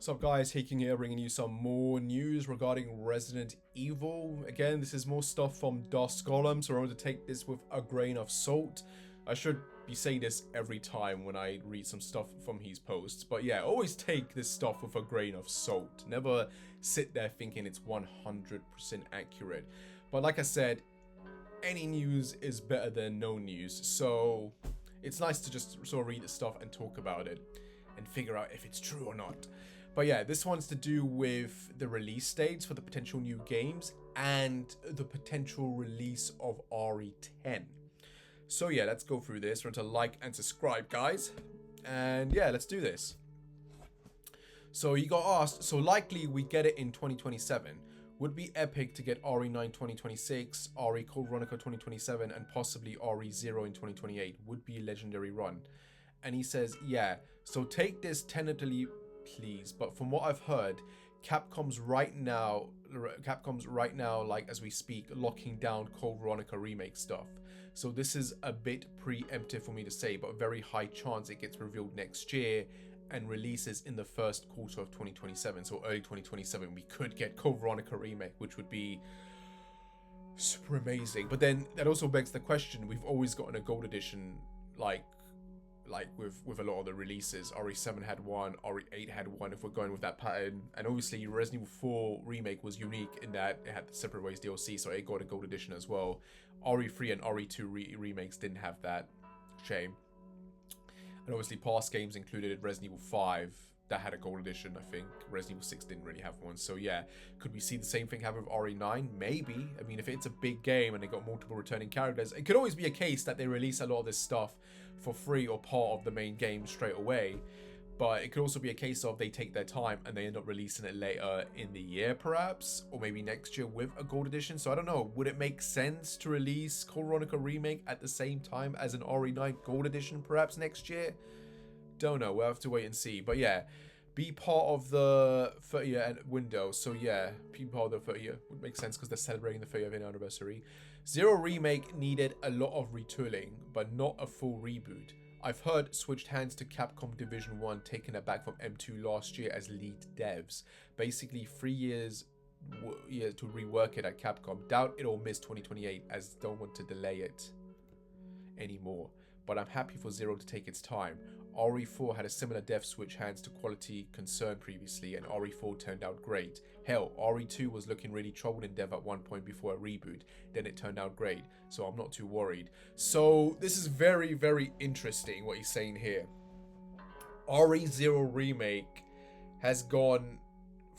What's up guys, Haking here, bringing you some more news regarding Resident Evil. Again, this is more stuff from Dusk Golem, so I want to take this with a grain of salt. I should be saying this every time when I read some stuff from his posts, but yeah, always take this stuff with a grain of salt. Never sit there thinking it's 100% accurate. But like I said, any news is better than no news, so it's nice to just sort of read the stuff and talk about it and figure out if it's true or not. But yeah, this one's to do with the release dates for the potential new games and the potential release of RE10. So yeah, let's go through this. Remember to like and subscribe, guys. And yeah, let's do this. So you got asked, so likely we get it in 2027. Would be epic to get RE9 2026, RE Code Veronica 2027, and possibly RE0 in 2028. Would be a legendary run. And he says, yeah, so take this tentatively, please, but from what I've heard, Capcom's right now, like as we speak, locking down Code Veronica remake stuff. So this is a bit preemptive for me to say, but a very high chance it gets revealed next year and releases in the first quarter of 2027. So early 2027, we could get Code Veronica remake, which would be super amazing. But then that also begs the question: we've always gotten a gold edition, like with a lot of the releases. RE7 had one, RE8 had one, if we're going with that pattern. And obviously Resident Evil 4 Remake was unique in that it had the Separate Ways DLC, so it got a gold edition as well. RE3 and RE2 remakes didn't have that. Shame. And obviously past games included Resident Evil 5 that had a gold edition, I think. Resident Evil 6 didn't really have one. So yeah, could we see the same thing happen with RE9? Maybe. I mean, if it's a big game and they got multiple returning characters, it could always be a case that they release a lot of this stuff for free or part of the main game straight away. But it could also be a case of they take their time and they end up releasing it later in the year perhaps, or maybe next year with a gold edition. So I don't know, would it make sense to release Code Veronica Remake at the same time as an RE9 gold edition perhaps next year? Don't know, we'll have to wait and see. But yeah, be part of the 30-year window. So yeah, be part of the 30-year would make sense because they're celebrating the 30th anniversary. RE0 Remake needed a lot of retooling, but not a full reboot. I've heard switched hands to Capcom Division 1, taking it back from M2 last year as lead devs. Basically 3 years to rework it at Capcom. Doubt it'll miss 2028 as don't want to delay it anymore. But I'm happy for RE0 to take its time. RE4 had a similar dev switch hands to quality concern previously, and RE4 turned out great. Hell, RE2 was looking really troubled in dev at one point before a reboot, then it turned out great, so I'm not too worried. So this is very, very interesting what he's saying here. RE0 Remake has gone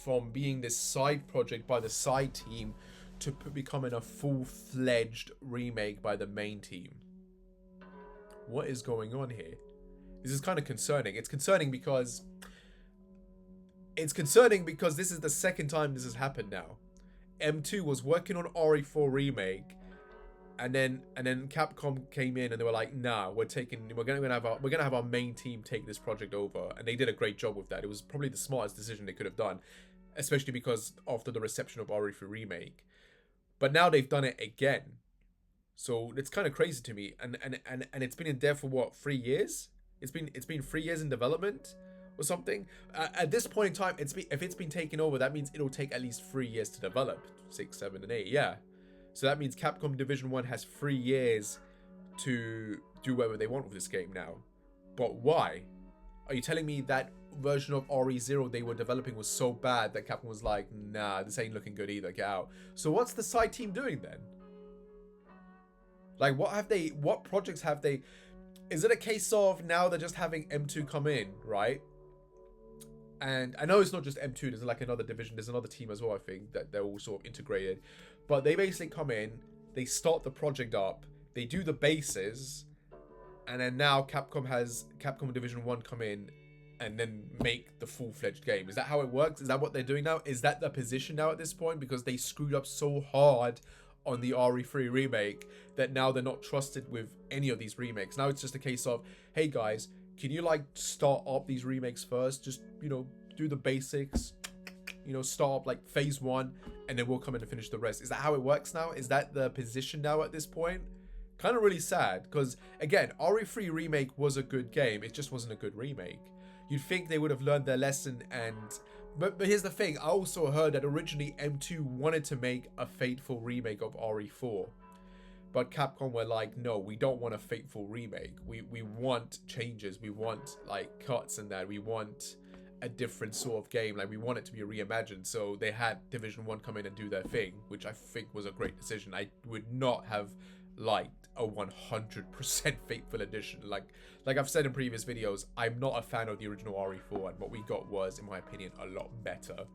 from being this side project by the side team to becoming a full-fledged remake by the main team. What is going on here? This is kind of concerning. It's concerning because this is the second time this has happened now. M2 was working on RE4 Remake, and then Capcom came in and they were like, "Nah, we're gonna have our main team take this project over," and they did a great job with that. It was probably the smartest decision they could have done, especially because after the reception of RE3 Remake. But now they've done it again, so it's kind of crazy to me. And it's been in dev for what, 3 years? It's been 3 years in development or something. At this point in time, if it's been taken over, that means it'll take at least 3 years to develop. 6, 7, and 8, yeah. So that means Capcom Division 1 has 3 years to do whatever they want with this game now. But why? Are you telling me that version of RE0 they were developing was so bad that Capcom was like, nah, this ain't looking good either, get out. So what's the side team doing then? Like, what projects have they... Is it a case of now they're just having M2 come in, right? And I know it's not just M2, there's like another division, there's another team as well, I think, that they're all sort of integrated. But they basically come in, they start the project up, they do the bases, and then now Capcom Division 1 come in and then make the full-fledged game. Is that how it works? Is that what they're doing now? Is that the position now at this point? Because they screwed up so hard on the RE3 remake that now they're not trusted with any of these remakes. Now it's just a case of, hey guys, can you like start up these remakes first? Just, you know, do the basics, you know, start up like phase 1 and then we'll come in and finish the rest. Is that how it works now? Is that the position now at this point? Kind of really sad because, again, RE3 Remake was a good game. It just wasn't a good remake. you'd think they would have learned their lesson. And but here's the thing, I also heard that originally M2 wanted to make a faithful remake of RE4, but Capcom were like, no, we don't want a faithful remake. We want changes. We want like cuts and that. We want a different sort of game. Like, we want it to be reimagined. So they had Division 1 come in and do their thing, which I think was a great decision. I would not have liked a 100% faithful edition. Like I've said in previous videos, I'm not a fan of the original RE4, and what we got was, in my opinion, a lot better.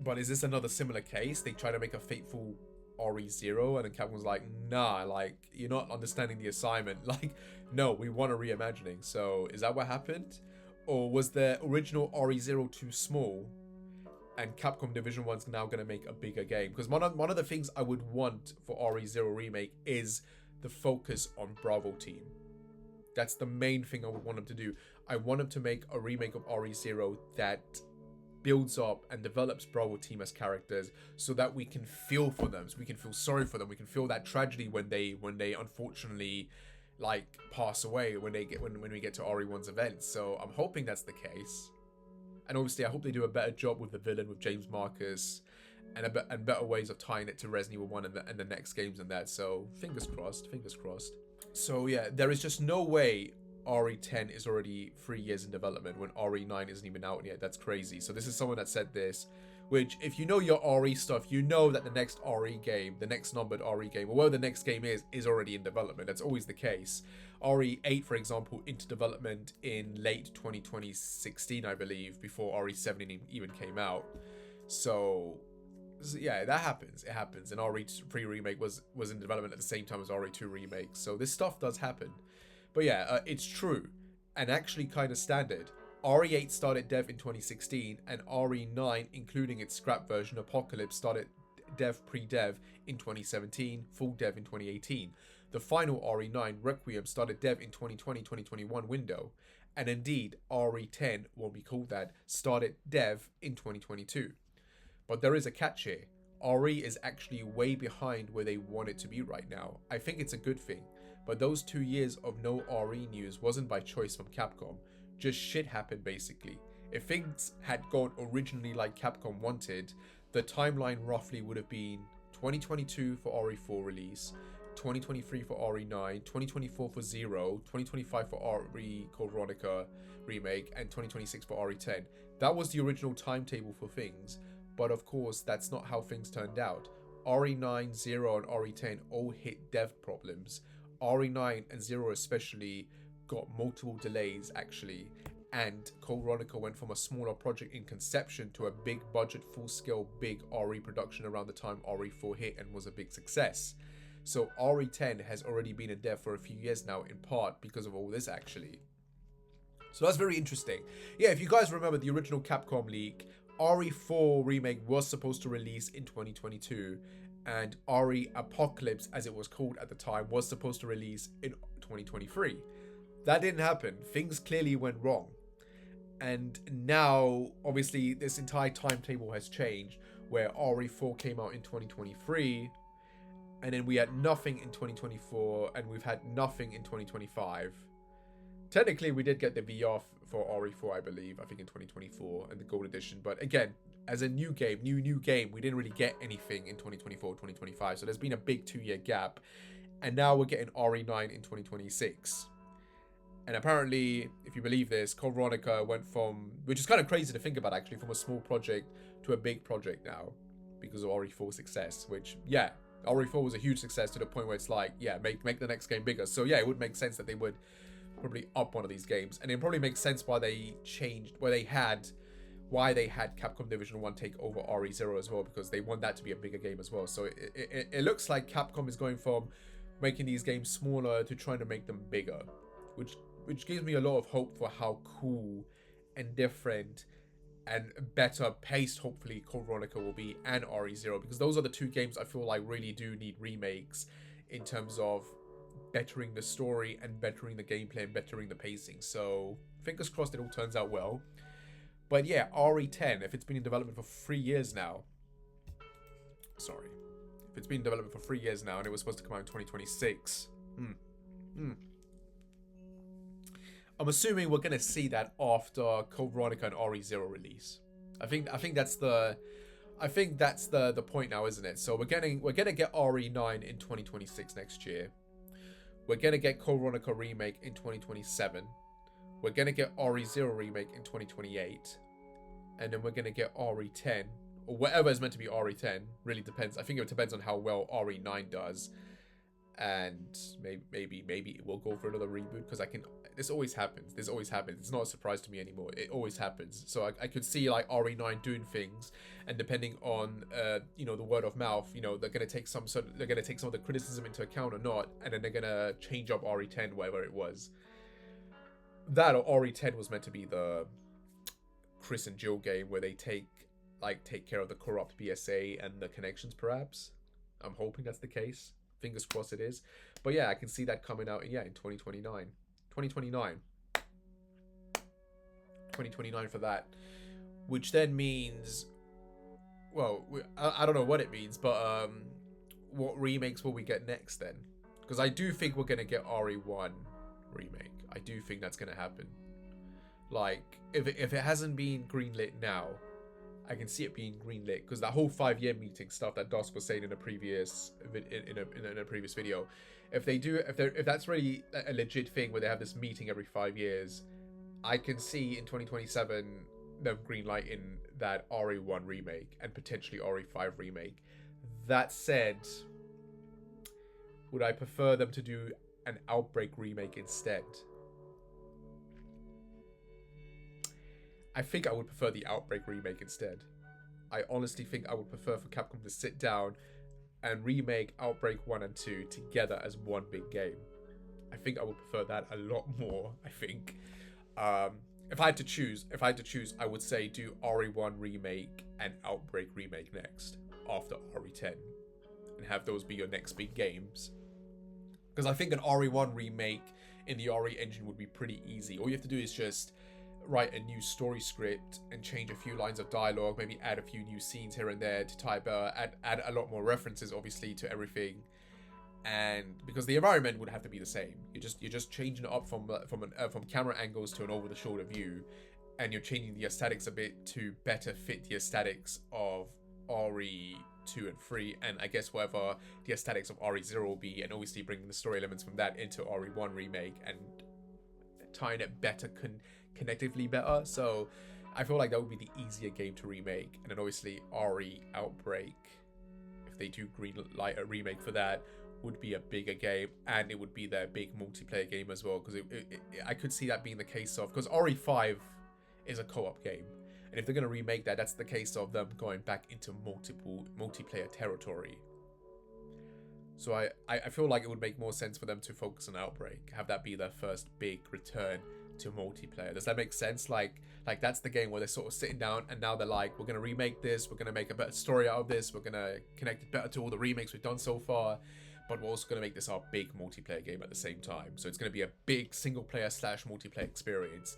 But is this another similar case? They try to make a faithful RE0, and then Capcom was like, nah, like, you're not understanding the assignment. Like, no, we want a reimagining. So is that what happened? Or was the original RE0 too small, and Capcom Division 1's now going to make a bigger game? Because one of the things I would want for RE0 Remake is the focus on Bravo Team. That's the main thing I would want them to do. I want them to make a remake of RE0 that builds up and develops Bravo Team as characters, so that we can feel for them, so we can feel sorry for them, we can feel that tragedy when they unfortunately like pass away, when we get to RE1's events. So I'm hoping that's the case. And obviously I hope they do a better job with the villain, with James Marcus, and better ways of tying it to Resident Evil 1 and the next games and that. So fingers crossed, fingers crossed. So yeah, there is just no way RE10 is already 3 years in development when RE9 isn't even out yet. That's crazy. So this is someone that said this, which, if you know your RE stuff, you know that the next RE game, the next numbered RE game, or whatever the next game is already in development. That's always the case. RE8, for example, into development in late 2016, I believe, before RE7 even came out. So yeah, that happens. It happens. And RE3 Remake was in development at the same time as RE2 Remake. So this stuff does happen. But yeah, it's true, and actually kind of standard. RE8 started dev in 2016, and RE9, including its scrap version Apocalypse, started pre-dev in 2017, full dev in 2018. The final RE9, Requiem, started dev in 2020-2021 window, and indeed, RE10, what we call that, started dev in 2022. But there is a catch here. RE is actually way behind where they want it to be right now. I think it's a good thing. But those 2 years of no RE news wasn't by choice from Capcom. Just shit happened, basically. If things had gone originally like Capcom wanted, the timeline roughly would have been 2022 for RE4 release, 2023 for RE9, 2024 for Zero, 2025 for RE called Veronica Remake, and 2026 for RE10. That was the original timetable for things. But of course, that's not how things turned out. RE9, Zero, and RE10 all hit dev problems. RE9 and Zero especially got multiple delays actually, and Code Veronica went from a smaller project in conception to a big budget, full-scale, big RE production around the time RE4 hit and was a big success. So RE10 has already been in dev for a few years now, in part because of all this actually. So that's very interesting. Yeah, if you guys remember the original Capcom leak, RE4 Remake was supposed to release in 2022, and RE Apocalypse, as it was called at the time, was supposed to release in 2023. That didn't happen. Things clearly went wrong. And now, obviously, this entire timetable has changed, where RE4 came out in 2023, and then we had nothing in 2024, and we've had nothing in 2025. Technically, we did get the VR for RE4, I believe, I think in 2024, and the Gold Edition. But again, as a new game, new game, we didn't really get anything in 2024, 2025. So there's been a big 2-year gap. And now we're getting RE9 in 2026. And apparently, if you believe this, Code Veronica went from, which is kind of crazy to think about actually, from a small project to a big project now because of RE4's success, which, yeah, RE4 was a huge success to the point where it's like, yeah, make the next game bigger. So yeah, it would make sense that they would probably up one of these games. And it probably makes sense why they changed, why they had Capcom Division 1 take over RE0 as well, because they want that to be a bigger game as well. So it looks like Capcom is going from making these games smaller to trying to make them bigger, which gives me a lot of hope for how cool and different and better paced, hopefully, Code Veronica will be, and RE0, because those are the two games I feel like really do need remakes in terms of bettering the story and bettering the gameplay and bettering the pacing. So fingers crossed it all turns out well. But yeah, RE10, if it's been in development for 3 years now, if it's been in development for 3 years now and it was supposed to come out in 2026, I'm assuming we're gonna see that after Code Veronica and RE0 release. I think that's the point now, isn't it? So we're gonna get RE9 in 2026 next year. We're gonna get Code Veronica Remake in 2027. We're gonna get RE0 Remake in 2028, and then we're gonna get RE10 or whatever is meant to be RE10. Really depends. I think it depends on how well RE9 does, and maybe it will go for another reboot because this always happens. It's not a surprise to me anymore. It always happens. So I could see like RE9 doing things, and depending on the word of mouth, they're gonna take some of the criticism into account or not, and then they're gonna change up RE10, whatever it was. That or RE10 was meant to be the Chris and Jill game where they take care of the corrupt BSA and the connections, perhaps. I'm hoping that's the case. Fingers crossed it is. But yeah, I can see that coming out in 2029. 2029 for that, which then means, well, I don't know what it means, but what remakes will we get next then? Because I do think we're gonna get RE1 remake. I do think that's gonna happen. Like if it hasn't been greenlit now, I can see it being greenlit because that whole 5-year meeting stuff that Dusk was saying in a previous video. If that's really a legit thing where they have this meeting every 5 years, I can see in 2027 them greenlighting that RE1 remake and potentially RE5 remake. That said, would I prefer them to do an Outbreak remake instead? I think I would prefer the Outbreak remake instead. I honestly think I would prefer for Capcom to sit down and remake Outbreak 1 and 2 together as one big game. I think I would prefer that a lot more, I think. If I had to choose, I would say do RE1 remake and Outbreak remake next, after RE10. And have those be your next big games. Because I think an RE1 remake in the RE engine would be pretty easy. All you have to do is just write a new story script and change a few lines of dialogue, maybe add a few new scenes here and there to type add a lot more references obviously to everything, and because the environment would have to be the same, you're just changing it up from camera angles to an over the shoulder view, and you're changing the aesthetics a bit to better fit the aesthetics of RE2 and 3, and I guess whatever the aesthetics of RE0 will be, and obviously bringing the story elements from that into RE1 remake and tying it better connectively better. So I feel like that would be the easier game to remake. And then obviously RE Outbreak, if they do greenlight a remake for that, would be a bigger game, and it would be their big multiplayer game as well, because I could see that being the case of, because RE5 is a co-op game, and if they're going to remake that, that's the case of them going back into multiplayer territory. So I feel like it would make more sense for them to focus on Outbreak, have that be their first big return to multiplayer. Does that make sense? Like that's the game where they're sort of sitting down and now they're like, we're going to remake this, we're going to make a better story out of this, we're going to connect it better to all the remakes we've done so far, but we're also going to make this our big multiplayer game at the same time. So it's going to be a big single player / multiplayer experience,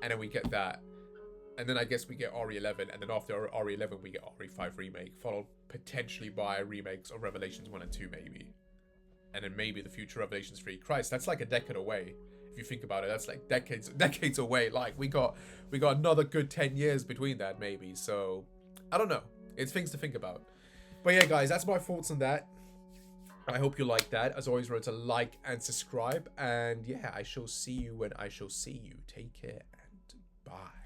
and then we get that, and then I guess we get RE11, and then after RE11 we get RE5 remake, followed potentially by remakes of Revelations 1 and 2 maybe, and then maybe the future Revelations 3. Christ, that's like a decade away. If you think about it, that's like decades away. Like we got another good 10 years between that maybe. So I don't know. It's things to think about. But yeah, guys, that's my thoughts on that. I hope you like that. As always, remember to like and subscribe. And yeah, I shall see you when I shall see you. Take care and bye.